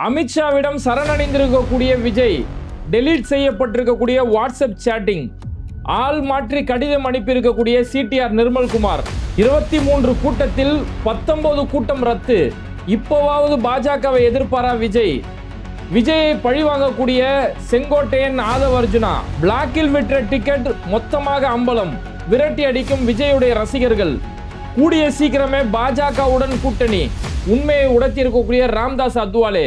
அமித்ஷாவிடம் சரணடைந்திருக்கக்கூடிய Vijay, delete செய்யப்பட்டிருக்கக்கூடிய WhatsApp chatting, ஆள் மாற்றி கடிதம் அனுப்பியிருக்கக்கூடிய சிடிஆர் நிர்மல்குமார், 23 கூட்டத்தில் 19 கூட்டம் ரத்து. இப்போவாவது பாஜகவை எதிர்ப்பாரா விஜய்? விஜயை பழிவாங்கக்கூடிய செங்கோட்டையன், ஆதவ் அர்ஜுனா, பிளாக்கில் விற்ற டிக்கெட் மொத்தமாக அம்பலம், விரட்டி அடிக்கும் விஜயுடைய ரசிகர்கள். கூடிய சீக்கிரமே பாஜகவுடன் கூட்டணி, உண்மையை உடத்தி இருக்கக்கூடிய ராம்தாஸ் அத்வாலே.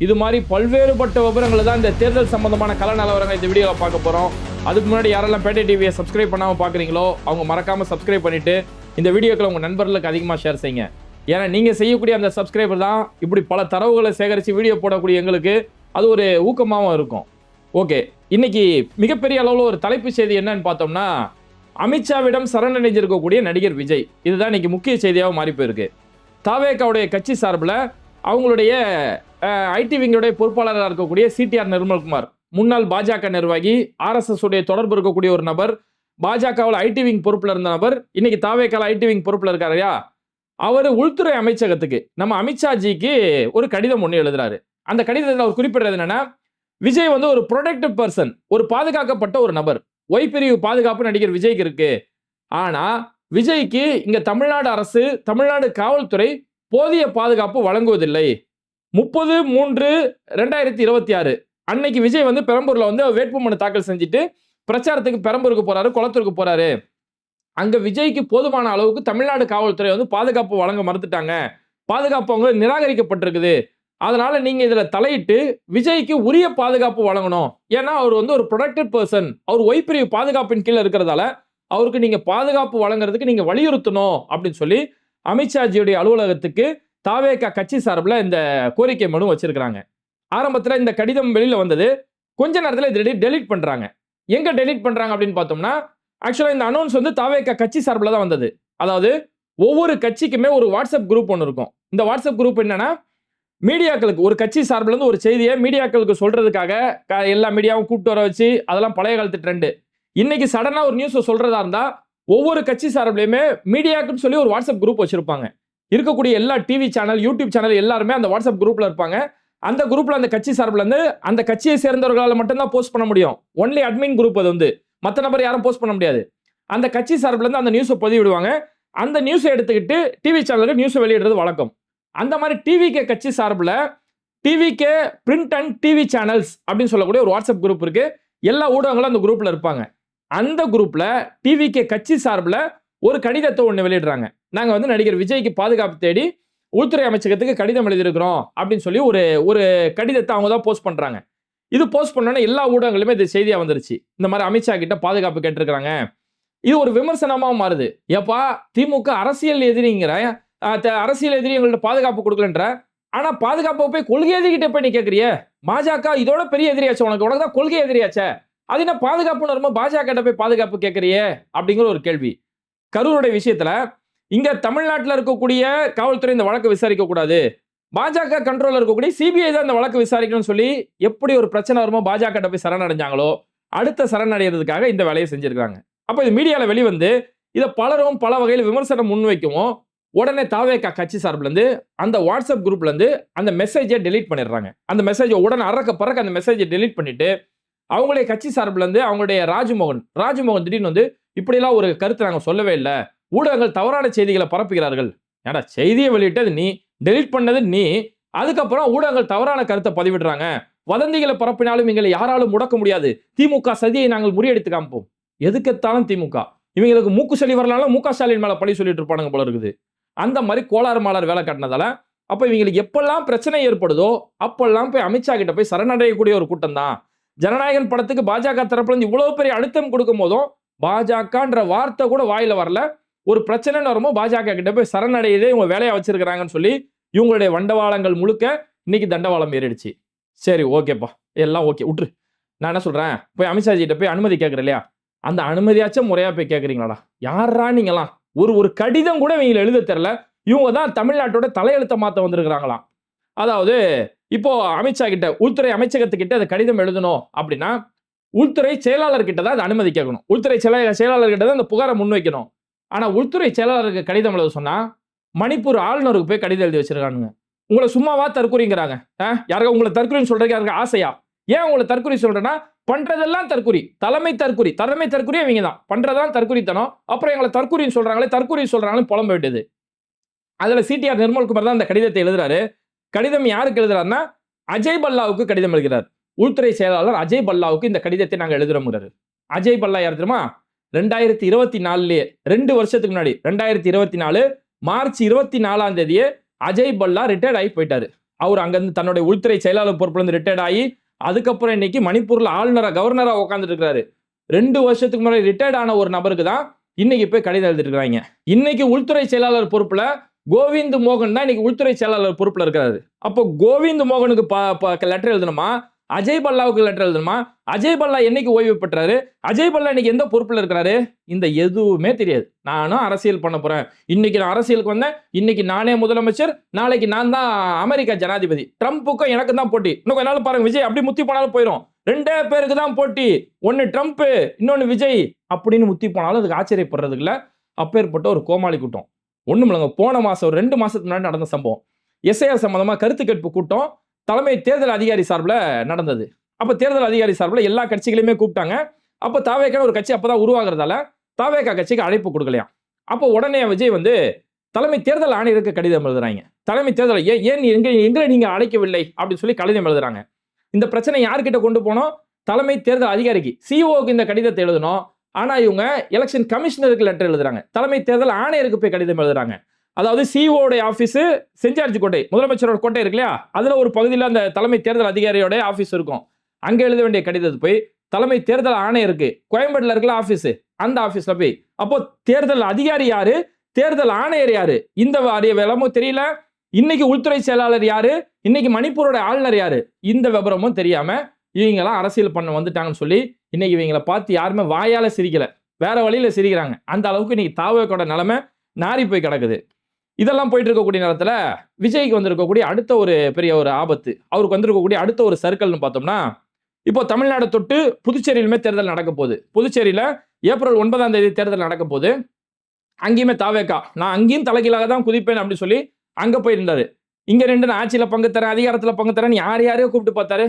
இது மாதிரி பல்வேறுபட்ட விவரங்களை தான் இந்த தேர்தல் சம்பந்தமான கள நிலவரங்கள் இந்த வீடியோவில் பார்க்க போகிறோம். அதுக்கு முன்னாடி யாரெல்லாம் பேட்டை டிவியை சப்ஸ்கிரைப் பண்ணாமல் பார்க்குறீங்களோ அவங்க மறக்காமல் சப்ஸ்கிரைப் பண்ணிவிட்டு இந்த வீடியோக்களை உங்கள் நண்பர்களுக்கு அதிகமாக ஷேர் செய்யுங்க. ஏன்னா நீங்கள் செய்யக்கூடிய அந்த சப்ஸ்கிரைபர் தான் இப்படி பல தரவுகளை சேகரித்து வீடியோ போடக்கூடிய எங்களுக்கு அது ஒரு ஊக்கமாகவும் இருக்கும். ஓகே, இன்னைக்கு மிகப்பெரிய அளவில் ஒரு தலைப்பு செய்தி என்னன்னு பார்த்தோம்னா, அமித்ஷாவிடம் சரணடைஞ்சிருக்கக்கூடிய நடிகர் விஜய். இதுதான் இன்னைக்கு முக்கிய செய்தியாக மாறி போயிருக்கு. தாவேகாவுடைய கட்சி சார்பில் அவங்களுடைய ஐடி விங்கோடைய பொறுப்பாளராக இருக்கக்கூடிய சிடிஆர் நிர்மல்குமார், முன்னாள் பாஜக நிர்வாகி, ஆர்எஸ்எஸ் உடைய தொடர்பு இருக்கக்கூடிய ஒரு நபர், பாஜகவில் ஐடி விங் பொறுப்பில் இருந்த நபர், இன்னைக்கு தாவேகால ஐடி விங் பொறுப்பில் இருக்காருயா. அவர் உள்துறை அமைச்சகத்துக்கு நம்ம அமித்ஷாஜிக்கு ஒரு கடிதம் ஒன்று எழுதுறாரு. அந்த கடிதத்தில் அவர் குறிப்பிடுறது என்னன்னா, விஜய் வந்து ஒரு ப்ரொடெக்டட் பர்சன், ஒரு பாதுகாக்கப்பட்ட ஒரு நபர். ஒய் பிரிவு பாதுகாப்பு நடிகர் விஜய்க்கு இருக்கு. ஆனா விஜய்க்கு இங்க தமிழ்நாடு அரசு, தமிழ்நாடு காவல்துறை போதிய பாதுகாப்பு வழங்குவதில்லை. 30/3/2026 அன்னைக்கு விஜய் வந்து பெரம்பூர்ல வந்து வேட்புமனு தாக்கல் செஞ்சுட்டு பிரச்சாரத்துக்கு பெரம்பூருக்கு போறாரு, குளத்தூருக்கு போறாரு. அங்க விஜய்க்கு போதுமான அளவுக்கு தமிழ்நாடு காவல்துறை வந்து பாதுகாப்பு வழங்க மறுத்துட்டாங்க, பாதுகாப்பு அவங்க நிராகரிக்கப்பட்டிருக்குது. அதனால நீங்க இதுல தலையிட்டு விஜய்க்கு உரிய பாதுகாப்பு வழங்கணும். ஏன்னா அவர் வந்து ஒரு ப்ரொடெக்டட் பர்சன், அவர் ஒய் பிரிவு பாதுகாப்பின் கீழே இருக்கிறதால அவருக்கு நீங்க பாதுகாப்பு வழங்குறதுக்கு நீங்க வலியுறுத்தணும் அப்படின்னு சொல்லி அமித்ஷாஜியுடைய அலுவலகத்துக்கு தாவேகா கட்சி சார்பில் இந்த கோரிக்கை மனு வச்சிருக்கிறாங்க. ஆரம்பத்தில் இந்த கடிதம் வெளியில வந்தது, கொஞ்ச நேரத்தில் டெலீட் பண்றாங்க. எங்க டெலீட் பண்றாங்க அப்படின்னு பார்த்தோம்னா, ஆக்சுவலா இந்த அனௌன்ஸ் வந்து தாவேகா கட்சி சார்பில் தான் வந்தது. அதாவது ஒவ்வொரு கட்சிக்குமே ஒரு வாட்ஸ்அப் குரூப் ஒன்று இருக்கும். இந்த வாட்ஸ்அப் குரூப் என்னன்னா, மீடியாக்களுக்கு ஒரு கட்சி சார்பில் இருந்து ஒரு செய்தியை மீடியாக்களுக்கு சொல்றதுக்காக எல்லா மீடியாவும் கூப்பிட்டு வர வச்சு, அதெல்லாம் பழைய காலத்து ட்ரெண்டு. இன்னைக்கு சடனா ஒரு நியூஸ் சொல்றதா இருந்தா ஒவ்வொரு கட்சி சார்பிலையுமே மீடியாக்குன்னு சொல்லி ஒரு வாட்ஸ்அப் குரூப் வச்சிருப்பாங்க. இருக்கக்கூடிய எல்லா டிவி சேனல், யூடியூப் சேனல் எல்லாருமே அந்த வாட்ஸ்அப் குரூப்ல இருப்பாங்க. அந்த குரூப்ல அந்த கட்சி சார்பில் இருந்து அந்த கட்சியை சேர்ந்தவர்களால் மட்டும்தான் போஸ்ட் பண்ண முடியும். ஒன்லி அட்மின் குரூப், அது வந்து மற்ற நபர் யாரும் போஸ்ட் பண்ண முடியாது. அந்த கட்சி சார்பில் இருந்து அந்த நியூஸை பதிவிடுவாங்க. அந்த நியூஸை எடுத்துக்கிட்டு டிவி சேனலுக்கு நியூஸை வெளியிடுறது வழக்கம். அந்த மாதிரி டிவிகே கட்சி சார்பில் TVK print and TV channels அப்படின்னு சொல்லக்கூடிய ஒரு வாட்ஸ்அப் குரூப் இருக்கு. எல்லா ஊடகங்களும் அந்த குரூப்ல இருப்பாங்க. அந்த குரூப்ல டிவிகே கட்சி சார்பில் ஒரு கடிதத்தை ஒன்று வெளியிடுறாங்க. நாங்க வந்து நடிகர் விஜய்க்கு பாதுகாப்பு தேடி உள்துறை அமைச்சகத்துக்கு கடிதம் எழுதியிருக்கிறோம் அப்படின்னு சொல்லி ஒரு கடிதத்தை அவங்க தான் போஸ்ட் பண்றாங்க. இது போஸ்ட் பண்ணோன்னா எல்லா ஊடகங்களுமே இது செய்தியா வந்துருச்சு. இந்த மாதிரி அமித்ஷா கிட்ட பாதுகாப்பு கேட்டிருக்கிறாங்க. இது ஒரு விமர்சனமா மாறுது. ஏப்பா, திமுக அரசியல் எதிரிங்கிற, அரசியல் எதிரி எங்கள்ட்ட பாதுகாப்பு கொடுக்கலன்ற, ஆனா பாதுகாப்பை போய் கொள்கை எதிரிகிட்ட போய் நீ கேட்கறிய. பாஜக இதோட பெரிய எதிரியாச்சு, உனக்கு தான் கொள்கை எதிரியாச்சே, அது என்ன பாதுகாப்புன்னு வரும்போது பாஜக கிட்ட போய் பாதுகாப்பு கேட்கறியே அப்படிங்கிற ஒரு கேள்வி. கரூருடைய விஷயத்துல இங்க தமிழ்நாட்டில் இருக்கக்கூடிய காவல்துறை இந்த வழக்கு விசாரிக்க கூடாது, பாஜக கண்ட்ரோல்ல இருக்கக்கூடிய சிபிஐ தான் இந்த வழக்கு விசாரிக்கணும்னு சொல்லி எப்படி ஒரு பிரச்சனை வருமோ பாஜக கிட்ட போய் சரணடைஞ்சாங்களோ, அடுத்த சரணடைகிறதுக்காக இந்த வேலையை செஞ்சிருக்காங்க. அப்ப இது மீடியால வெளிவந்து இதை பலரும் பல வகையில் விமர்சனம் முன்வைக்கவும், உடனே தாவேகா கட்சி சார்பில் இருந்து அந்த வாட்ஸ்அப் குரூப்ல இருந்து அந்த மெசேஜை டெலீட் பண்ணிடுறாங்க. அந்த மெசேஜை உடனே அறக்க பறக்க அந்த மெசேஜை டெலீட் பண்ணிட்டு அவங்களுடைய கட்சி சார்பில் இருந்து அவங்களுடைய ராஜ்மோகன் திடீர்னு வந்து இப்படிலாம் ஒரு கருத்தை நாங்கள் சொல்லவே இல்லை, ஊடகங்கள் தவறான செய்திகளை பரப்புகிறார்கள். ஏன்னா செய்தியை வெளியிட்டது நீ, டெலீட் பண்ணது நீ, அதுக்கப்புறம் ஊடகங்கள் தவறான கருத்தை பதிவிடுறாங்க, வதந்திகளை பரப்பினாலும் எங்களை யாராலும் முடக்க முடியாது, திமுக சதியை நாங்கள் முறியடித்து காமிப்போம். எதுக்கெத்தாலும் திமுக, இவங்களுக்கு மூக்கு சளி வரலாலும் முக ஸ்டாலின் மேல பழி சொல்லிட்டு இருப்பானுங்க போல இருக்குது. அந்த மாதிரி கோளாறு மாளாறு வேலை காட்டினதால அப்ப இவங்களுக்கு எப்பெல்லாம் பிரச்சனை ஏற்படுதோ அப்பெல்லாம் போய் அமித்ஷா கிட்ட போய் சரணடையக்கூடிய ஒரு கூட்டம் தான். ஜனநாயகன் படத்துக்கு பாஜக தரப்புல இருந்து இவ்வளவு பெரிய அழுத்தம் கொடுக்கும் போதும் பாஜகன்ற வார்த்தை கூட வாயில வரல. ஒரு பிரச்சனைன்னு வரும்போது பாஜக கிட்ட போய் சரணடையதே இவங்க வேலையா வச்சிருக்கிறாங்கன்னு சொல்லி இவங்களுடைய வண்டவாளங்கள் முழுக்க இன்னைக்கு தண்டவாளம் ஏறிடுச்சு. சரி, ஓகேப்பா, எல்லாம் ஓகே, விட்டுரு. நான் என்ன சொல்றேன், போய் அமித்ஷாஜி கிட்ட போய் அனுமதி கேட்கற இல்லையா, அந்த அனுமதியாச்சும் முறையா போய் கேட்கறீங்களாடா? யாரா நீங்களாம்? ஒரு கடிதம் கூட இவங்க எழுத தெரியல. இவங்க தான் தமிழ்நாட்டோட தலையெழுத்த மாத்த வந்திருக்கிறாங்களாம். அதாவது இப்போ அமித்ஷா கிட்ட, உள்துறை அமைச்சகத்துக்கிட்ட அந்த கடிதம் எழுதணும் அப்படின்னா உள்துறை செயலாளர் கிட்ட தான் அதை அனுமதி கேட்கணும். உள்துறை செயலாளர் கிட்ட தான் அந்த புகாரை முன்வைக்கணும். ஆனா உள்துறை செயலாளருக்கு கடிதம் எழுத சொன்னா மணிப்பூர் ஆளுநருக்கு போய் கடிதம் எழுதி வச்சிருக்கானுங்க. உங்களை சும்மாவா தற்கொலைங்கிறாங்க? யாருக்கா உங்களை தற்கொலைன்னு சொல்றதுக்கு யாருக்கு ஆசையா? ஏன் உங்களை தற்கொலை சொல்றேன்னா, பண்றதெல்லாம் தற்குறி. தலைமை தற்குறியே இவங்க தான். பண்றதெல்லாம் தற்குறித்தனம். அப்புறம் எங்களை தற்குறின்னு சொல்றாங்களே புலம்ப வேண்டியது. அதுல சிடிஆர் நிர்மல்குமார் தான் அந்த கடிதத்தை எழுதுறாரு. கடிதம் யாருக்கு எழுதுறாருன்னா, அஜய் பல்லாவுக்கு கடிதம் எழுதுகிறார். உள்துறை செயலாளர் அஜய் பல்லாவுக்கு இந்த கடிதத்தை நாங்க எழுதுறோம்ங்கிறாரு. அஜய் பல்லா யார் தெரியுமா? 2024 2 வருஷத்துக்கு முன்னாடி 2024 மார்ச் 24ஆம் தேதியே அஜய் பல்லா ரிட்டையர்ட் ஆகி போயிட்டாரு. அவர் அங்கிருந்து தன்னுடைய உள்துறை செயலாளர் பொறுப்புல இருந்து ரிட்டையர்ட் ஆகி அதுக்கப்புறம் இன்னைக்கு மணிப்பூர்ல கவர்னரா உட்கார்ந்துட்டு இருக்காரு. 2 வருஷத்துக்கு முன்னாடி ரிட்டையர்ட் ஆன ஒரு நபருக்கு தான் இன்னைக்கு போய் கடிதம் எழுதிட்டு இருக்காங்க. இன்னைக்கு உள்துறை செயலாளர் பொறுப்புல கோவிந்த் மோகன் தான் இன்னைக்கு உள்துறை செயலாளர் பொறுப்புல இருக்காரு. அப்போ கோவிந்த் மோகனுக்கு லெட்டர் எழுதணுமா? அஜய் பல்லாவுக்கு லெட்டர் எழுதணுமா? அஜய் பல்லா என்னைக்கு ஓய்வு பெற்றாரு? அஜய் பல்லா இன்னைக்கு எந்த பொறுப்புல இருக்கிறாரு? இந்த எதுவுமே தெரியாது. நானும் அரசியல் பண்ண போறேன். இன்னைக்கு நான் அரசியலுக்கு வந்தேன். இன்னைக்கு நானே முதலமைச்சர். நாளைக்கு நான் தான் அமெரிக்கா ஜனாதிபதி. ட்ரம்ப்புக்கும் எனக்கு தான் போட்டி. இன்னும் கொஞ்ச நாள் பாருங்க, விஜய் அப்படி முத்தி போனாலும் போயிடும். 2 பேருக்கு தான் போட்டி. ஒன்னு ட்ரம்ப், இன்னொன்னு விஜய் அப்படின்னு முத்தி போனாலும் அதுக்கு ஆச்சரியப்படுறதுக்கு இல்ல. அப்பேற்பட்ட ஒரு கோமாளி கூட்டம். ஒண்ணுமில்லங்க, போன மாசம் 2 மாசத்துக்கு முன்னாடி நடந்த சம்பவம். எஸ்ஐஆர் சம்பந்தமா கருத்து கேட்பு கூட்டம் தலைமை தேர்தல் அதிகாரி சார்பில் நடந்தது. அப்ப தேர்தல் அதிகாரி சார்பில் எல்லா கட்சிகளையுமே கூப்பிட்டாங்க. அப்ப தாவேகா ஒரு கட்சி அப்பதான் உருவாகிறதால தாவேகா கட்சிக்கு அழைப்பு கொடுக்கலையாம். அப்போ உடனே விஜய் தலைமை தேர்தல் ஆணையருக்கு கடிதம் எழுதுறாங்க. தலைமை தேர்தல் ஏன் எங்களை நீங்க அழைக்கவில்லை அப்படின்னு சொல்லி கடிதம் எழுதுறாங்க. இந்த பிரச்சனை யார்கிட்ட கொண்டு போனோம்? தலைமை தேர்தல் அதிகாரிக்கு, சிஓக்கு இந்த கடிதத்தை எழுதணும். ஆனா இவங்க எலெக்ஷன் கமிஷனருக்கு லெட்டர் எழுதுறாங்க. தலைமை தேர்தல் ஆணையருக்கு போய் கடிதம் எழுதுறாங்க. அதாவது சிஓட ஆபீஸ் செஞ்சார்ஜ் கோட்டை, முதலமைச்சரோட கோட்டை இருக்கு இல்லையா, அதுல ஒரு பகுதியில் அந்த தலைமை தேர்தல் அதிகாரியோட ஆபீஸ் இருக்கும். அங்க எழுத வேண்டிய கடிதத்தை போய் தலைமை தேர்தல் ஆணையருக்கு கோயம்பேடுல இருக்கல ஆபீஸ், அந்த ஆபீஸ்ல போய், அப்போ தேர்தல் அதிகாரி யாரு, தேர்தல் ஆணையர் யாரு, இந்த விவரமும் தெரியல. இன்னைக்கு உள்துறை செயலாளர் யாரு, இன்னைக்கு மணிப்பூரோட ஆளுநர் யாரு, இந்த விவரமும் தெரியாம இவங்கெல்லாம் அரசியல் பண்ண வந்துட்டாங்கன்னு சொல்லி இன்னைக்கு இவங்களை பார்த்து யாருமே வாயால சிரிக்கல, வேற வழியில சிரிக்கிறாங்க. அந்த அளவுக்கு இன்னைக்கு தாவேக்கோட நிலைமை நாரி போய் கிடக்குது. இதெல்லாம் போயிட்டு இருக்கக்கூடிய நேரத்துல விஜய்க்கு வந்திருக்கக்கூடிய அடுத்த ஒரு பெரிய ஒரு ஆபத்து, அவருக்கு வந்திருக்கக்கூடிய அடுத்த ஒரு சர்க்கிள்னு பார்த்தோம்னா, இப்போ தமிழ்நாடு தொட்டு புதுச்சேரியிலுமே தேர்தல் நடக்க போகுது. புதுச்சேரியில ஏப்ரல் 9ஆம் தேதி தேர்தல் நடக்க போகுது. அங்கேயுமே தாவேக்கா நான் அங்கேயும் தலைகீழாக தான் குதிப்பேன் அப்படின்னு சொல்லி அங்க போயிருந்தாரு. இங்க 2 நான் ஆட்சியில பங்கு தரேன், அதிகாரத்துல பங்கு தரேன், யாரையோ கூப்பிட்டு பார்த்தாரு.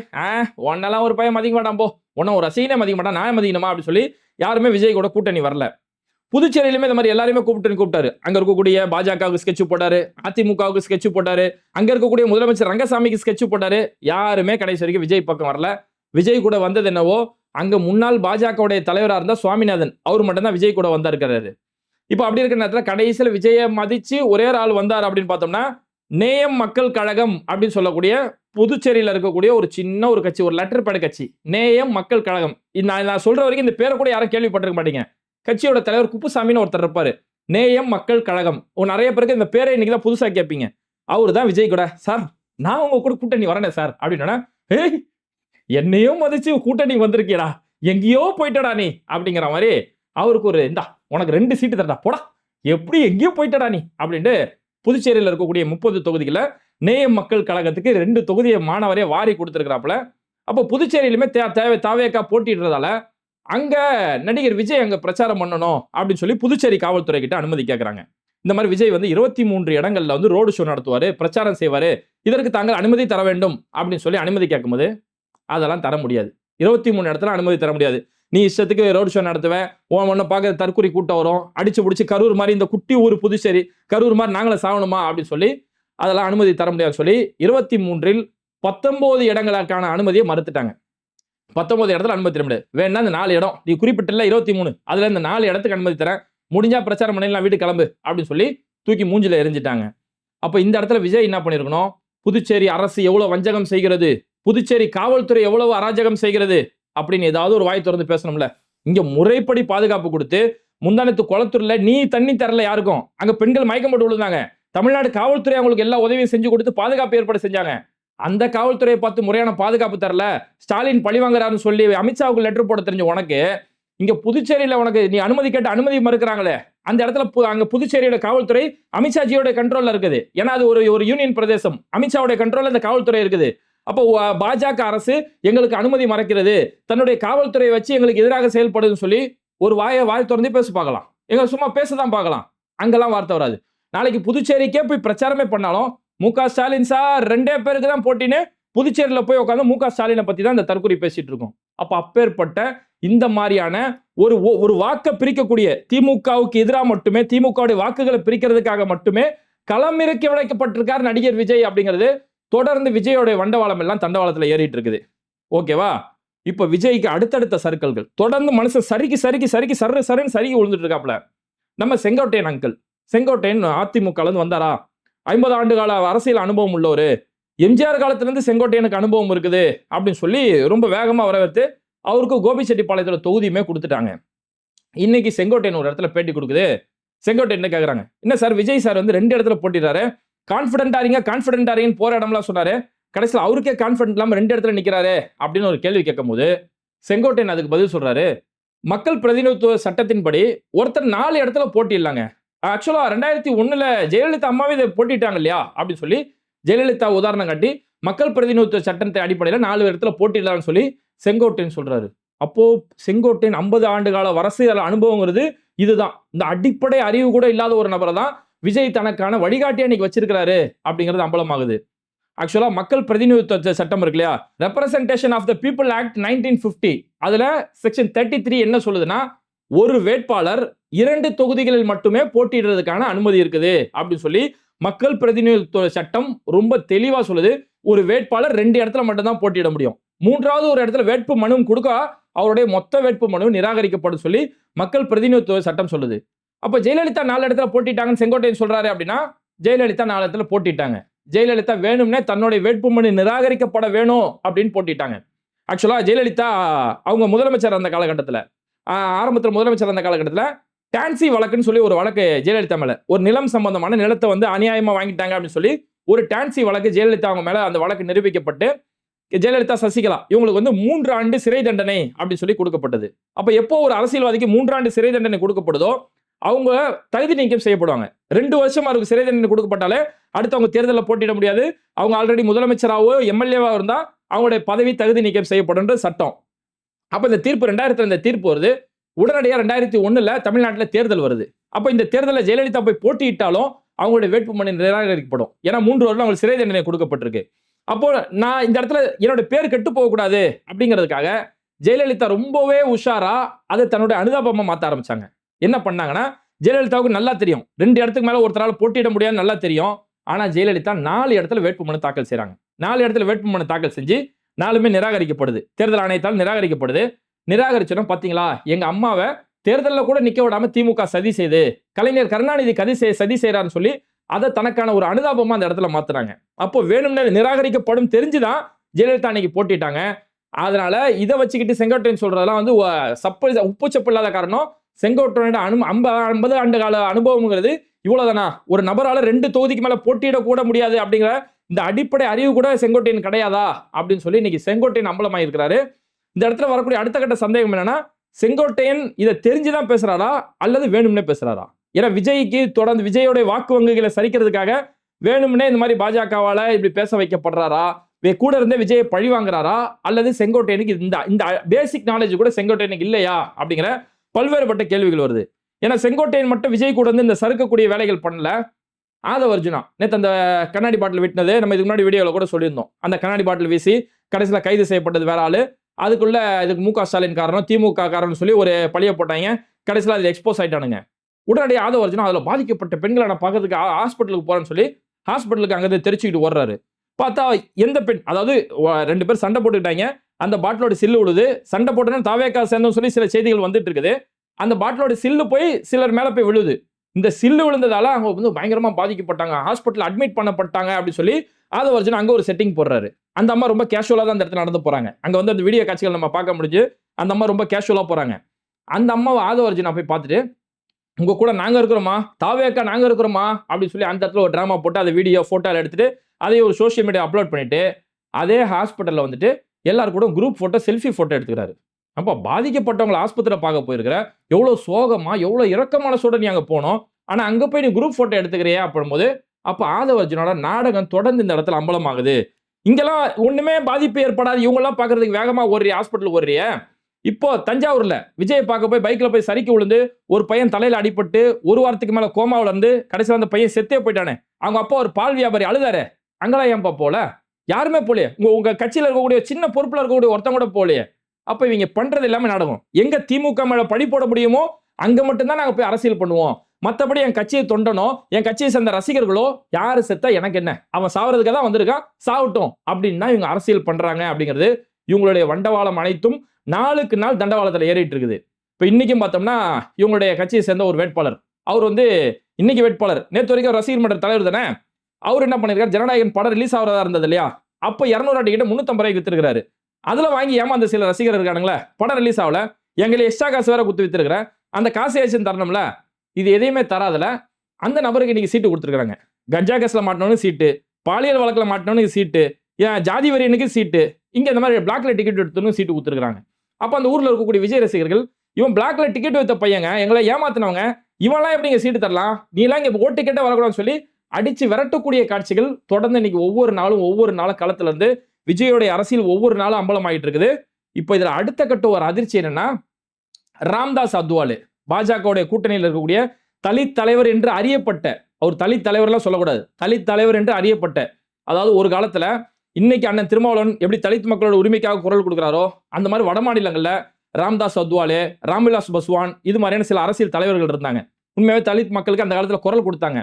ஒன்னெல்லாம் ஒரு பையன் மதிக்க மாட்டான், போ உன்ன ஒரு ரசிகனே மதிக்க மாட்டான், நான் மதிக்கணுமா அப்படின்னு சொல்லி யாருமே விஜய் கூட கூட்டணி வரல. புதுச்சேரியிலுமே இந்த மாதிரி எல்லாருமே கூப்பிட்டாரு. அங்க இருக்கக்கூடிய பாஜகவுக்கு ஸ்கெட்ச் போட்டாரு, அதிமுகவுக்கு ஸ்கெட்ச் போட்டாரு, அங்க இருக்கக்கூடிய முதலமைச்சர் ரங்கசாமிக்கு ஸ்கெட்ச் போட்டாரு. யாருமே கடைசி வரைக்கும் விஜய் பக்கம் வரல. விஜய் கூட வந்தது என்னவோ, அங்க முன்னாள் பாஜகவுடைய தலைவராக இருந்த சுவாமிநாதன், அவர் மட்டும் தான் விஜய் கூட வந்திருக்கிறாரு. இப்ப அப்படி இருக்கிற நேரத்துல கடைசியில் விஜயை மதிச்சு ஒரே ஆள் வந்தார் அப்படின்னு பார்த்தோம்னா, நேயம் மக்கள் கழகம் அப்படின்னு சொல்லக்கூடிய புதுச்சேரியில இருக்கக்கூடிய ஒரு சின்ன ஒரு கட்சி, ஒரு லெட்டர் பேட் கட்சி, நேயம் மக்கள் கழகம். நான் சொல்ற வரைக்கும் இந்த பேரை கூட யாரும் கேள்விப்பட்டிருக்க மாட்டீங்க. கட்சியோட தலைவர் குப்புசாமின்னு ஒருத்தர் இருப்பாரு, நேயம் மக்கள் கழகம். நிறைய பேருக்கு இந்த பேரை இன்னைக்கு தான் புதுசா கேட்பீங்க. அவரு தான் விஜய் கூட, சார் நான் உங்க கூட கூட்டணி வரேன் சார் அப்படின்னா, என்னையும் மதிச்சு கூட்டணி வந்திருக்கியடா, எங்கேயோ போயிட்டடா நீ அப்படிங்கிற மாதிரி அவருக்கு ஒரு இந்தா உனக்கு 2 சீட்டு தரடா, போடா எப்படி எங்கேயோ போயிட்டடா நீ அப்படின்ட்டு புதுச்சேரியில் இருக்கக்கூடிய 30 தொகுதிகளை நேயம் மக்கள் கழகத்துக்கு 2 தொகுதியை மாணவரே வாரி கொடுத்திருக்கிறாப்புல. அப்போ புதுச்சேரியிலுமே தாவேக்கா போட்டிடுறதால அங்க நடிகர் விஜய் அங்க பிரச்சாரம் பண்ணணும் அப்படின்னு சொல்லி புதுச்சேரி காவல்துறை கிட்ட அனுமதி கேட்கறாங்க. இந்த மாதிரி விஜய் 23 இடங்கள்ல ரோடு ஷோ நடத்துவாரு, பிரச்சாரம் செய்வாரு, இதற்கு தாங்கள் அனுமதி தர வேண்டும் அப்படின்னு சொல்லி அனுமதி கேட்கும்போது அதெல்லாம் தர முடியாது. 23 இடத்துல அனுமதி தர முடியாது. நீ இஷ்டத்துக்கு ரோடு ஷோ நடத்துவேன், ஒன்னு பார்க்க தற்கொலை கூட்டம் வரும், அடிச்சு பிடிச்சி கரூர் மாதிரி இந்த குட்டி ஊர் புதுச்சேரி, கரூர் மாதிரி நாங்களே சாகணுமா அப்படின்னு சொல்லி அதெல்லாம் அனுமதி தர முடியாதுன்னு சொல்லி 23இல் 19 இடங்களுக்கான அனுமதியை மறுத்துட்டாங்க. 19 இடத்துல அனுமதி தர முடியாது. வேணா இந்த 4 இடம் நீ குறிப்பிட்டல 23, அதுல இந்த 4 இடத்துக்கு அனுமதி தரேன், முடிஞ்சா பிரச்சாரம் பண்ணிடலாம், வீட்டு கிளம்பு அப்படின்னு சொல்லி தூக்கி மூஞ்சில எரிஞ்சிட்டாங்க. அப்ப இந்த இடத்துல விஜய் என்ன பண்ணிருக்கணும், புதுச்சேரி அரசு எவ்வளவு வஞ்சகம் செய்கிறது, புதுச்சேரி காவல்துறை எவ்வளவு அராஜகம் செய்கிறது அப்படின்னு ஏதாவது ஒரு வாய் திறந்து பேசணும்ல. இங்க முறைப்படி பாதுகாப்பு கொடுத்து முந்தானத்து குளத்தூர்ல நீ தண்ணி தரல யாருக்கும், அங்க பெண்கள் மயக்கம் போட்டு விழுந்தாங்க, தமிழ்நாடு காவல்துறை அவங்களுக்கு எல்லா உதவியும் செஞ்சு கொடுத்து பாதுகாப்பு ஏற்பாடு செஞ்சாங்க. அந்த காவல்துறையை பார்த்து முறையான பாதுகாப்பு தரல, ஸ்டாலின் பழி வாங்குறாருன்னு சொல்லி அமித்ஷாவுக்கு லெட்டர் போட தெரிஞ்ச உனக்கு இங்க புதுச்சேரியில உனக்கு நீ அனுமதி கேட்டு அனுமதி மறுக்கிறாங்களே, அந்த இடத்துல அங்க புதுச்சேரியோட காவல்துறை அமித்ஷாஜியோட கண்ட்ரோல்ல இருக்குது. ஏன்னா அது ஒரு யூனியன் பிரதேசம், அமித்ஷாவோட கண்ட்ரோல்ல இந்த காவல்துறை இருக்குது. அப்போ பாஜக அரசு எங்களுக்கு அனுமதி மறைக்கிறது, தன்னுடைய காவல்துறையை வச்சு எங்களுக்கு எதிராக செயல்படுதுன்னு சொல்லி ஒரு வாய் திறந்து பேச பார்க்கலாம், எங்க சும்மா பேசதான் பார்க்கலாம், அங்கெல்லாம் வார்த்தை வராது. நாளைக்கு புதுச்சேரிக்கே போய் பிரச்சாரமே பண்ணாலும் மு.க. ஸ்டாலின் சார் 2 பேருக்கு தான் போட்டின்னு புதுச்சேரியில போய் உட்கார்ந்து மு.க. ஸ்டாலினை பத்தி தான் இந்த தற்கொலை பேசிட்டு இருக்கோம். அப்ப அப்பேற்பட்ட இந்த மாதிரியான ஒரு வாக்க பிரிக்கக்கூடிய திமுகவுக்கு எதிராக மட்டுமே, திமுகவுடைய வாக்குகளை பிரிக்கிறதுக்காக மட்டுமே களமிறக்கி விளைக்கப்பட்டிருக்கார் நடிகர் விஜய் அப்படிங்கிறது தொடர்ந்து விஜயோட வண்டவாளம் எல்லாம் தண்டவாளத்துல ஏறிட்டு இருக்குது. ஓகேவா? இப்ப விஜய்க்கு அடுத்தடுத்த சர்க்கிள்கள் தொடர்ந்து மனுஷன் சறுக்கி சருன்னு சறுக்கி விழுந்துட்டு இருக்காப்ல. நம்ம செங்கோட்டையன் அங்கிள், செங்கோட்டையன் அதிமுகல இருந்து வந்தாரா, 50 ஆண்டு கால அரசியல் அனுபவம் உள்ளவரு, எம்ஜிஆர் காலத்துல இருந்து செங்கோட்டையனுக்கு அனுபவம் இருக்குது அப்படின்னு சொல்லி ரொம்ப வேகமா வரவேற்று அவருக்கு கோபிச்செட்டிப்பாளையத்தோட தொகுதியுமே கொடுத்துட்டாங்க. இன்னைக்கு செங்கோட்டையன் ஒரு இடத்துல பேட்டி கொடுக்குது. செங்கோட்டையன் என்ன கேக்குறாங்க, என்ன சார் விஜய் சார் வந்து 2 இடத்துல போட்டிடுறாரு, கான்பிடென்டா இருங்கன்னு போற இடம்லாம் சொன்னாரு, கடைசியில் அவருக்கே கான்பிடென்ட் இல்லாம 2 இடத்துல நிக்கிறாரு அப்படின்னு ஒரு கேள்வி கேட்கும் போது செங்கோட்டையன் அதுக்கு பதில் சொல்றாரு, மக்கள் பிரதிநிதித்துவ சட்டத்தின்படி ஒருத்தர் 4 இடத்துல போட்டிடலாங்க. ஆக்சுவலா 2001ல ஜெயலலிதா அம்மாவே இதை போட்டிட்டாங்க இல்லையா அப்படின்னு சொல்லி ஜெயலலிதா உதாரணம் காட்டி மக்கள் பிரதிநிதித்துவ சட்டத்தை அடிப்படையில் 4 இடத்துல போட்டிடலாம்னு சொல்லி செங்கோட்டையன் சொல்றாரு. அப்போ செங்கோட்டையன் 50 ஆண்டு கால அரசியல் அனுபவங்கிறது இதுதான். இந்த அடிப்படை அறிவு கூட இல்லாத ஒரு நபரை தான் விஜய் தனக்கான வழிகாட்டியா இன்னைக்கு வச்சிருக்கிறாரு அப்படிங்கிறது அம்பலமாகுது. ஆக்சுவலா மக்கள் பிரதிநிதித்துவ சட்டம் இருக்கு இல்லையா, representation of the people act 1950, அதுல செக்ஷன் 33 என்ன சொல்லுதுன்னா, ஒரு வேட்பாளர் 2 தொகுதிகளில் மட்டுமே போட்டியிடுறதுக்கான அனுமதி இருக்குது அப்படின்னு சொல்லி மக்கள் பிரதிநிதித்துவ சட்டம் ரொம்ப தெளிவா சொல்லுது. ஒரு வேட்பாளர் 2 இடத்துல மட்டும் தான் போட்டியிட முடியும். 3வது ஒரு இடத்துல வேட்பு மனு கொடுக்க அவருடைய மொத்த வேட்பு மனு நிராகரிக்கப்படும் சொல்லி மக்கள் பிரதிநிதித்துவ சட்டம் சொல்லுது. அப்ப ஜெயலலிதா 4 இடத்துல போட்டிட்டாங்கன்னு செங்கோட்டையன் சொல்றாரு அப்படின்னா, ஜெயலலிதா 4 இடத்துல போட்டிட்டாங்க. ஜெயலலிதா வேணும்னே தன்னுடைய வேட்புமனு நிராகரிக்கப்பட வேணும் அப்படின்னு போட்டிட்டாங்க. ஆக்சுவலா ஜெயலலிதா அவங்க முதலமைச்சர் அந்த காலகட்டத்தில், ஆரம்பத்தில் முதலமைச்சர் அந்த காலகட்டத்தில் டான்சி வழக்குன்னு சொல்லி ஒரு வழக்கு ஜெயலலிதா மேல, ஒரு நிலம் சம்பந்தமான நிலத்தை வந்து அநியாயமா வாங்கிட்டாங்க அப்படின்னு சொல்லி ஒரு டான்சி வழக்கு ஜெயலலிதா அவங்க மேல அந்த வழக்கு நிரூபிக்கப்பட்டு ஜெயலலிதா, சசிகலா இவங்களுக்கு வந்து 3 ஆண்டு சிறை தண்டனை அப்படின்னு சொல்லி கொடுக்கப்பட்டது. அப்ப எப்போ ஒரு அரசியல்வாதிக்கு 3 ஆண்டு சிறை தண்டனை கொடுக்கப்படுதோ அவங்க தகுதி நீக்கம் செய்யப்படுவாங்க. 2 வருஷம் அவருக்கு சிறை தண்டனை கொடுக்கப்பட்டாலே அடுத்து அவங்க தேர்தலில் போட்டியிட முடியாது. அவங்க ஆல்ரெடி முதலமைச்சராகவோ எம்எல்ஏவா இருந்தா அவங்களுடைய பதவி தகுதி நீக்கம் செய்யப்படும் சட்டம். அப்ப இந்த தீர்ப்பு 2000 இந்த தீர்ப்பு வருது. உடனடியாக 2001ல தமிழ்நாட்டில் தேர்தல் வருது. அப்ப இந்த தேர்தலில் ஜெயலலிதா போய் போட்டியிட்டாலும் அவங்களுடைய வேட்புமனு நிராகரிக்கப்படும். ஏன்னா 3 வருடம் அவங்களுக்கு சிறை தண்டனை கொடுக்கப்பட்டிருக்கு. அப்போ நான் இந்த இடத்துல என்னோட பேர் கெட்டு போகக்கூடாது அப்படிங்கிறதுக்காக ஜெயலலிதா ரொம்பவே உஷாரா அதை தன்னுடைய அனுதாபமா மாற்ற ஆரம்பிச்சாங்க. என்ன பண்ணாங்கன்னா, ஜெயலலிதாவுக்கு நல்லா தெரியும் 2 இடத்துக்கு மேல ஒருத்தரால போட்டியிட முடியாதுன்னு நல்லா தெரியும். ஆனா ஜெயலலிதா 4 இடத்துல வேட்புமனு தாக்கல் செய்றாங்க. 4 இடத்துல வேட்புமனு தாக்கல் செஞ்சு 4மே நிராகரிக்கப்படுது. தேர்தல் ஆணையத்தால் நிராகரிக்கப்படுது. நிராகரிச்சோன்னா பாத்தீங்களா, எங்க அம்மாவை தேர்தலில் கூட நிக்க விடாம திமுக சதி செய்து, கலைஞர் கருணாநிதி சதி செய்யறாருன்னு சொல்லி அதை தனக்கான ஒரு அனுதாபமா அந்த இடத்துல மாத்துறாங்க. அப்போ வேணும்னே நிராகரிக்கப்படும் தெரிஞ்சுதான் ஜெயலலிதா அன்னைக்கு போட்டிட்டாங்க. அதனால இதை வச்சுக்கிட்டு செங்கோட்டையன் சொல்றதெல்லாம் வந்து உப்பு சப்பு இல்லாத காரணம். செங்கோட்டையனோட 50 ஆண்டு கால அனுபவம்ங்கிறது இவ்வளவுதானா, ஒரு நபரால 2 தொகுதிக்கு மேல போட்டியிட கூட முடியாது அப்படிங்கிற இந்த அடிப்படை அறிவு கூட செங்கோட்டையன் கிடையாதா அப்படின்னு சொல்லி இன்னைக்கு செங்கோட்டையன் அம்பலமாயிருக்கிறாரு. இந்த இடத்துல வரக்கூடிய அடுத்த கட்ட சந்தேகம் என்னன்னா, செங்கோட்டையன் இதை தெரிஞ்சுதான் பேசுறாரா அல்லது வேணும்னே பேசுறாரா? ஏன்னா விஜய்க்கு தொடர்ந்து விஜயோட வாக்கு வங்கிகளை சரிக்கிறதுக்காக வேணும்னே இந்த மாதிரி பாஜகவால இப்படி பேச வைக்கப்படுறாரா, கூட இருந்தே விஜயை பழி வாங்குறாரா, அல்லது செங்கோட்டையனுக்கு இந்த பேசிக் நாலேஜ் கூட செங்கோட்டையனுக்கு இல்லையா அப்படிங்கிற பல்வேறுபட்ட கேள்விகள் வருது. ஏன்னா செங்கோட்டையன் மட்டும் விஜய் கூட வந்து இந்த சறுக்கக்கூடிய வேலைகள் பண்ணல. ஆதவ அர்ஜுனா நேற்று அந்த கண்ணாடி பாட்டில் விட்டினது நம்ம இதுக்கு முன்னாடி வீடியோவில் கூட சொல்லியிருந்தோம். அந்த கண்ணாடி பாட்டில் வீசி கடைசியில் கைது செய்யப்பட்டது வேற ஆளு. அதுக்குள்ள இதுக்கு மு.க. ஸ்டாலின் காரணம், திமுக காரணம் சொல்லி ஒரு பழிய போட்டாங்க. கடைசியில் அதில் எக்ஸ்போஸ் ஆயிட்டானுங்க. உடனடியாக ஆதவ அர்ஜுனா அதில் பாதிக்கப்பட்ட பெண்களை நான் பார்க்கறதுக்கு ஹாஸ்பிட்டலுக்கு போறேன்னு சொல்லி ஹாஸ்பிட்டலுக்கு அங்கே தெரிச்சுக்கிட்டு ஓடுறாரு. பார்த்தா எந்த பெண், அதாவது 2 பேர் சண்டை போட்டுக்கிட்டாங்க. அந்த பாட்டிலோட சில்லு விழுது. சண்டை போட்டோன்னா தாவேக்கா சேர்ந்தோம் சொல்லி சில செய்திகள் வந்துட்டு இருக்குது. அந்த பாட்டிலோட சில்லு போய் சிலர் மேல போய் விழுது. இந்த சில்லு விழுந்ததால அவங்க வந்து பயங்கரமா பாதிக்கப்பட்டாங்க, ஹாஸ்பிட்டல் அட்மிட் பண்ணப்பட்டாங்க அப்படின்னு சொல்லி ஆதவ அர்ஜுனா அங்க ஒரு செட்டிங் போடுறாரு. அந்த அம்மா ரொம்ப கேஷுவலா தான் அந்த இடத்துல நடந்து போறாங்க. அங்க வந்து அந்த வீடியோ காட்சிகள் நம்ம பார்க்க முடிஞ்சு. அந்த அம்மா ரொம்ப கேஷுவலா போறாங்க. அந்த அம்மாவை ஆதவ அர்ஜுனா போய் பார்த்துட்டு, உங்க கூட நாங்க இருக்கிறோமா, தாவேக்கா நாங்க இருக்கிறோமா அப்படின்னு சொல்லி அந்த இடத்துல ஒரு டிராமா போட்டு அதை வீடியோ போட்டோல எடுத்துட்டு அதையே ஒரு சோசியல் மீடியா அப்லோட் பண்ணிட்டு அதே ஹாஸ்பிட்டல்ல வந்துட்டு எல்லாரும் கூட குரூப் போட்டோ, செல்ஃபி போட்டோ எடுத்துக்கிறாரு. அப்போ பாதிக்கப்பட்டவங்களை ஆஸ்பத்திரியில் பார்க்க போயிருக்கிற, எவ்வளோ சோகமா எவ்வளோ இரக்கமான சூட நீ அங்கே போனோம், ஆனால் அங்கே போய் நீ குரூப் போட்டோ எடுத்துக்கிறியா அப்படின்போது அப்போ ஆதவ அர்ஜுனோட நாடகம் தொடர்ந்து இந்த இடத்துல அம்பலமாகுது. இங்கெல்லாம் ஒண்ணுமே பாதிப்பு ஏற்படாது, இவங்கெல்லாம் பார்க்கறதுக்கு வேகமா ஓடுறிய, ஹாஸ்பிட்டல் ஓடுறிய. இப்போ தஞ்சாவூர்ல விஜய் பார்க்க போய் பைக்ல போய் சறுக்கி விழுந்து ஒரு பையன் தலையில அடிபட்டு 1 வாரத்துக்கு மேல கோமாவில் இருந்து கடைசியில் அந்த பையன் செத்தே போயிட்டானே, அவங்க அப்பா ஒரு பால் வியாபாரி அழுதாரு, அங்கெல்லாம் ஏன்பா போல? யாருமே போலையே. உங்க கட்சியில இருக்கக்கூடிய சின்ன பொறுப்புல இருக்கக்கூடிய ஒருத்தன் கூட போலையே. அப்ப இவங்க பண்றது எல்லாமே நாடகம். எங்க திமுக மேல பழி போட முடியுமோ அங்க மட்டும் தான் நாங்க போய் அரசியல் பண்ணுவோம். மத்தபடி என் கட்சியை தொண்டனோ, என் கட்சியை சேர்ந்த ரசிகர்களோ யாரு செத்தா எனக்கு என்ன? அவன் சாவறதுக்கு தான் வந்திருக்கான், சாவட்டும் அப்படின்னு தான் இவங்க அரசியல் பண்றாங்க அப்படிங்கிறது இவங்களுடைய வண்டவாளம் அனைத்தும் நாளுக்கு நாள் தண்டவாளத்துல ஏறிட்டு இருக்குது. இப்ப இன்னைக்கும் பார்த்தோம்னா இவங்களுடைய கட்சியை சேர்ந்த ஒரு வேட்பாளர், அவர் இன்னைக்கு வேட்பாளர், நேத்து வரைக்கும் ரசிகர் மன்ற தலைவர் தானே. அவர் என்ன பண்ணிருக்காரு, ஜனநாயகன் படம் ரிலீஸ் ஆகிறதா இருந்தது இல்லையா, அப்ப 200 டிக்கெட் 350 ரூபாய்க்கு வித்திருக்காரு. அதுல வாங்கி ஏமாந்த சில ரசிகர் இருக்கானுங்களே, படம் ரிலீஸ் ஆகல, எங்களை எக்ஸ்ட்ரா காசு வேற குத்து வித்திருக்கிறேன், அந்த காசு ஏச்சும் தரணும்ல, இது எதையுமே தராதல அந்த நபருக்கு இன்னைக்கு சீட்டு கொடுத்துருக்காங்க. கஞ்சா கேஸ்ல மாட்டினவனுக்கு சீட்டு, பாலியல் வழக்கில் மாட்டினவனுக்கு சீட்டு, ஜாதி வரியனுக்கு சீட்டு, இங்க இந்த மாதிரி பிளாக்ல டிக்கெட் எடுத்தவனுக்கு சீட்டு கொடுத்துருக்காங்க. அப்ப அந்த ஊர்ல இருக்கக்கூடிய விஜய் ரசிகர்கள், இவன் பிளாக்ல டிக்கெட் வைத்த பையங்க, எங்களை ஏமாத்தினவங்க, இவன்லாம் எப்படிங்க சீட்டு தரலாம், நீ எல்லாம் இங்க ஓட்டு டிக்கெட்டே வரக்கூடாதுன்னு சொல்லி அடிச்சு விரட்டக்கூடிய காட்சிகள் தொடர்ந்து இன்னைக்கு ஒவ்வொரு நாளும் களத்துல இருந்து விஜயோடைய அரசியல் ஒவ்வொரு நாளும் அம்பலம் ஆகிட்டு இருக்குது. இப்போ இதுல அடுத்த கட்ட ஒரு அதிர்ச்சி என்னன்னா, ராம்தாஸ் அத்வாலே பாஜகவுடைய கூட்டணியில் இருக்கக்கூடிய தலித் தலைவர் என்று அறியப்பட்ட, அவர் தலித் தலைவர்லாம் சொல்லக்கூடாது, தலித் தலைவர் என்று அறியப்பட்ட, அதாவது ஒரு காலத்துல இன்னைக்கு அண்ணன் திருமாவளவன் எப்படி தலித் மக்களோட உரிமைக்காக குரல் கொடுக்கிறாரோ அந்த மாதிரி வட மாநிலங்கள்ல ராம்தாஸ் அத்வாலே, ராம்விலாஸ் பாஸ்வான், இது மாதிரியான சில அரசியல் தலைவர்கள் இருந்தாங்க. உண்மையாவே தலித் மக்களுக்கு அந்த காலத்துல குரல் கொடுத்தாங்க.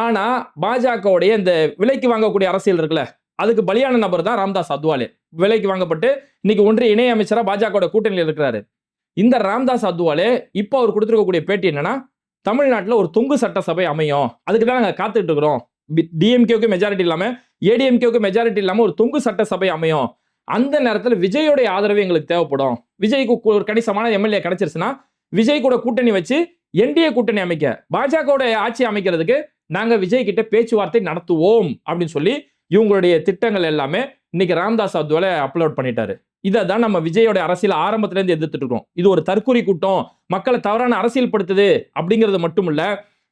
ஆனா பாஜகவுடைய இந்த விலைக்கு வாங்கக்கூடிய அரசியல் இருக்குல்ல, அதுக்கு பலியான நபர் தான் ராம்தாஸ் அத்வாலே. விலைக்கு வாங்கப்பட்டு இன்னைக்கு ஒன்றிய இணை அமைச்சரா பாஜக கூட்டணியில் இருக்கிறாரு. இந்த ராம்தாஸ் அத்வாலே இப்போ அவர் கொடுத்திருக்கக்கூடிய பேட்டி என்னன்னா, தமிழ்நாட்டில் ஒரு தொங்கு சட்டசபை அமையும், அதுக்கு தான் நாங்கள் காத்துட்டு இருக்கிறோம், டிஎம்கேவுக்கு மெஜாரிட்டி இல்லாம ஏடிஎம்கேவுக்கு மெஜாரிட்டி இல்லாம ஒரு தொங்கு சட்டசபை அமையும், அந்த நேரத்தில் விஜயோடைய ஆதரவு எங்களுக்கு தேவைப்படும், விஜய்க்கு ஒரு கணிசமான எம்எல்ஏ கிடைச்சிருச்சுன்னா விஜய் கூட கூட்டணி வச்சு என்டிஏ கூட்டணி அமைக்க, பாஜகவோட ஆட்சி அமைக்கிறதுக்கு நாங்க விஜய் கிட்ட பேச்சுவார்த்தை நடத்துவோம் அப்படின்னு சொல்லி இவங்களுடைய திட்டங்கள் எல்லாமே இன்னைக்கு ராம்தாஸ் அத்வாலே அப்லோட் பண்ணிட்டாரு. இதை தான் நம்ம விஜயோட அரசியல் ஆரம்பத்துல இருந்து எதிர்த்துட்டு இருக்கோம். இது ஒரு தற்கொலை கூட்டம், மக்களை தவறான அரசியல் படுத்துது அப்படிங்கிறது மட்டும் இல்ல,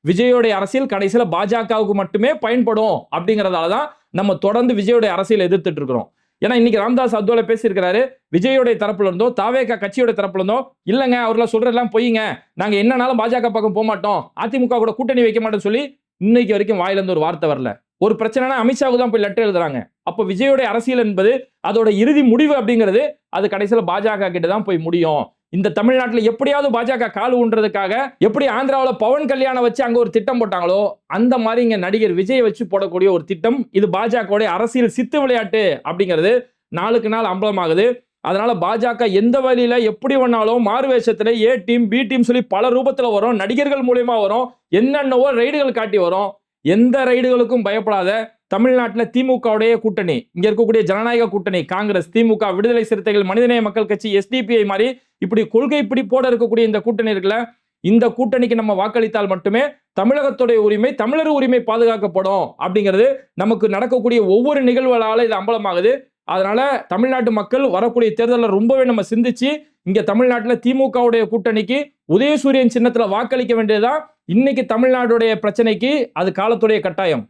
விஜயோடைய அரசியல் கடைசியில பாஜகவுக்கு மட்டுமே பயன்படும் அப்படிங்கறதால தான் நம்ம தொடர்ந்து விஜயோட அரசியல் எதிர்த்துட்டு இருக்கிறோம். ஏன்னா இன்னைக்கு ராம்தாஸ் அத்வாலே பேசியிருக்கிறாரு, விஜயோடைய தரப்புல இருந்தோ தாவேகா கட்சியோட தரப்புல இருந்தோ, இல்லங்க அவர்லாம் சொல்றதெல்லாம் பொய்யுங்க, நாங்க என்னன்னாலும் பாஜக பக்கம் போக மாட்டோம், அதிமுக கூட கூட்டணி வைக்க மாட்டோம்னு சொல்லி இன்னைக்கு வரைக்கும் வாயில இருந்து ஒரு வார்த்தை வரல. ஒரு பிரச்சனைனா அமித்ஷாவுக்கு தான் போய் லெட்டர் எழுதுறாங்க. அப்ப விஜயோடைய அரசியல் என்பது அதோட இறுதி முடிவு அப்படிங்கிறது அது கடைசியில பாஜக கிட்ட தான் போய் முடியும். இந்த தமிழ்நாட்டில் எப்படியாவது பாஜக கால் ஊன்றதுக்காக எப்படி ஆந்திராவில் பவன் கல்யாணம் வச்சு அங்க ஒரு திட்டம் போட்டாங்களோ அந்த மாதிரி இங்க நடிகர் விஜய் வச்சு போடக்கூடிய ஒரு திட்டம், இது பாஜகவுடைய அரசியல் சித்து விளையாட்டு அப்படிங்கிறது நாளுக்கு நாள் அம்பலமாகுது. அதனால பாஜக எந்த வழியில எப்படி வேணாலும் மாறு வேஷத்துல ஏ டீம் பி டீம் சொல்லி பல ரூபத்துல வரும், நடிகர்கள் மூலியமா வரும், என்னென்னவோ ரைடுகள் காட்டி வரும். எந்த ரைடுகளுக்கும் பயப்படாத தமிழ்நாட்டில் திமுகவுடைய கூட்டணி, இங்க இருக்கக்கூடிய ஜனநாயக கூட்டணி, காங்கிரஸ், திமுக, விடுதலை சிறுத்தைகள், மனிதநேய மக்கள் கட்சி, எஸ்டிபிஐ மாதிரி இப்படி கொள்கை பிடிப்போட இருக்கக்கூடிய இந்த கூட்டணி இருக்குல்ல, இந்த கூட்டணிக்கு நம்ம வாக்களித்தால் மட்டுமே தமிழகத்துடைய உரிமை, தமிழர் உரிமை பாதுகாக்கப்படும் அப்படிங்கிறது நமக்கு நடக்கக்கூடிய ஒவ்வொரு நிகழ்வுகளால இது அம்பலமாகுது. அதனால தமிழ்நாட்டு மக்கள் வரக்கூடிய தேர்தலில் ரொம்பவே நம்ம சிந்திச்சு இங்க தமிழ்நாட்டில் திமுகவுடைய கூட்டணிக்கு உதயசூரியன் சின்னத்துல வாக்களிக்க வேண்டியதுதான் இன்னைக்கு தமிழ்நாடுடைய பிரச்சனைக்கு அது காலத்துடைய கட்டாயம்.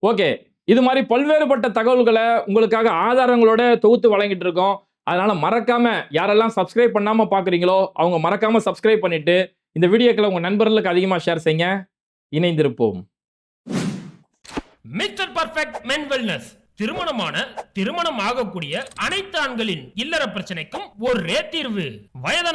ஓகே, இது மாதிரி பல்வேறுபட்ட தகவல்களை உங்களுக்காக ஆதாரங்களோட தொகுத்து வழங்கிட்டு இருக்கோம். அதனால மறக்காம யாரெல்லாம் சப்ஸ்கிரைப் பண்ணாம பாக்குறீங்களோ அவங்க மறக்காம சப்ஸ்கிரைப் பண்ணிட்டு இந்த வீடியோக்களை உங்க நண்பர்களுக்கு அதிகமா ஷேர் செய்யுங்க. இணைந்திருப்போம். மிஸ்டர் பர்ஃபெக்ட் மென் வெல்னஸ், திருமணம் ஆகக்கூடிய அனைத்து ஆண்களின் இல்லற பிரச்சனைக்கும் ஒரே தீர்வு. வயதான